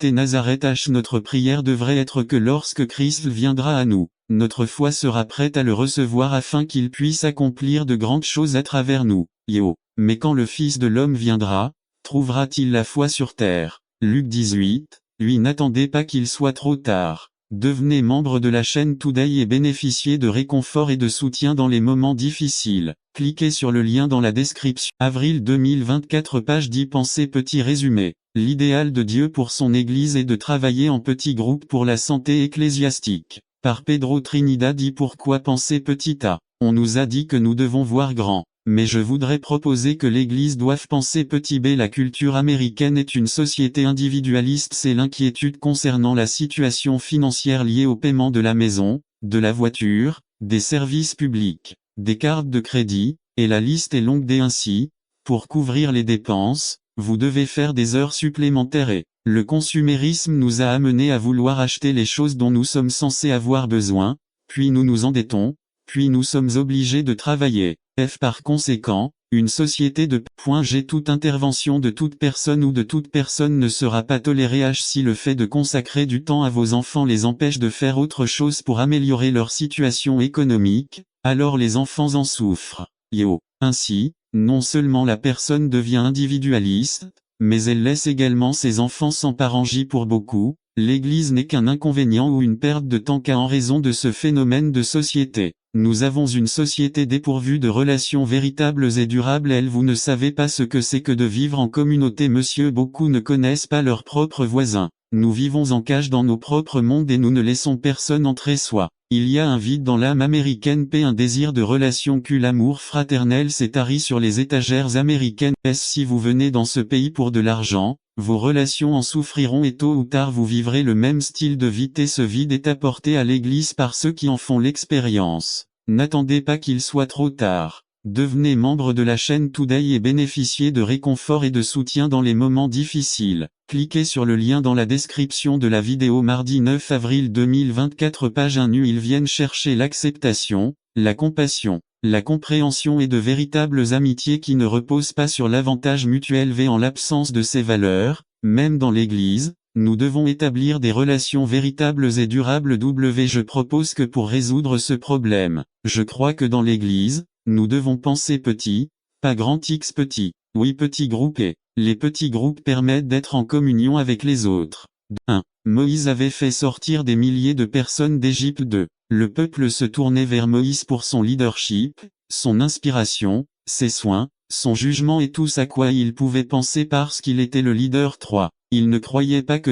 T. Nazareth H. Notre prière devrait être que lorsque Christ viendra à nous, notre foi sera prête à le recevoir afin qu'il puisse accomplir de grandes choses à travers nous. Yo. Mais quand le Fils de l'homme viendra, trouvera-t-il la foi sur terre? Luc 18, lui n'attendez pas qu'il soit trop tard. Devenez membre de la chaîne Today et bénéficiez de réconfort et de soutien dans les moments difficiles. Cliquez sur le lien dans la description. Avril 2024 page 10 Pensée petit résumé. L'idéal de Dieu pour son Église est de travailler en petits groupes pour la santé ecclésiastique. Par Pedro Trinidad dit pourquoi penser petit a. On nous a dit que nous devons voir grand. Mais je voudrais proposer que l'Église doive penser petit b. La culture américaine est une société individualiste. C'est l'inquiétude concernant la situation financière liée au paiement de la maison, de la voiture, des services publics, des cartes de crédit, et la liste est longue des ainsi. Pour couvrir les dépenses, vous devez faire des heures supplémentaires et le consumérisme nous a amenés à vouloir acheter les choses dont nous sommes censés avoir besoin, puis nous nous endettons, puis nous sommes obligés de travailler. Par conséquent, une société de G. Toute intervention de toute personne ou de toute personne ne sera pas tolérée H. Si le fait de consacrer du temps à vos enfants les empêche de faire autre chose pour améliorer leur situation économique, alors les enfants en souffrent. Yo. Ainsi, non seulement la personne devient individualiste, mais elle laisse également ses enfants sans parents. Pour beaucoup, l'Église n'est qu'un inconvénient ou une perte de temps en raison de ce phénomène de société. Nous avons une société dépourvue de relations véritables et durables. Vous ne savez pas ce que c'est que de vivre en communauté. Monsieur, beaucoup ne connaissent pas leurs propres voisins. Nous vivons en cage dans nos propres mondes et nous ne laissons personne entrer soi. Il y a un vide dans l'âme américaine. Un désir de relation. L'amour fraternel s'est tari sur les étagères américaines. Si vous venez dans ce pays pour de l'argent, vos relations en souffriront et tôt ou tard vous vivrez le même style de vie. Ce vide est apporté à l'Église par ceux qui en font l'expérience. N'attendez pas qu'il soit trop tard. Devenez membre de la chaîne Today et bénéficiez de réconfort et de soutien dans les moments difficiles. Cliquez sur le lien dans la description de la vidéo. Mardi 9 avril 2024 page 1 nu. Ils viennent chercher l'acceptation, la compassion, la compréhension et de véritables amitiés qui ne reposent pas sur l'avantage mutuel. En l'absence de ces valeurs, même dans l'Église, nous devons établir des relations véritables et durables. Je propose que pour résoudre ce problème, je crois que dans l'Église, nous devons penser petit, pas grand X petit. Oui, petit groupe et les petits groupes permettent d'être en communion avec les autres. 1. Moïse avait fait sortir des milliers de personnes d'Égypte. 2. Le peuple se tournait vers Moïse pour son leadership, son inspiration, ses soins, son jugement et tout à quoi il pouvait penser parce qu'il était le leader. 3. Il ne croyait pas que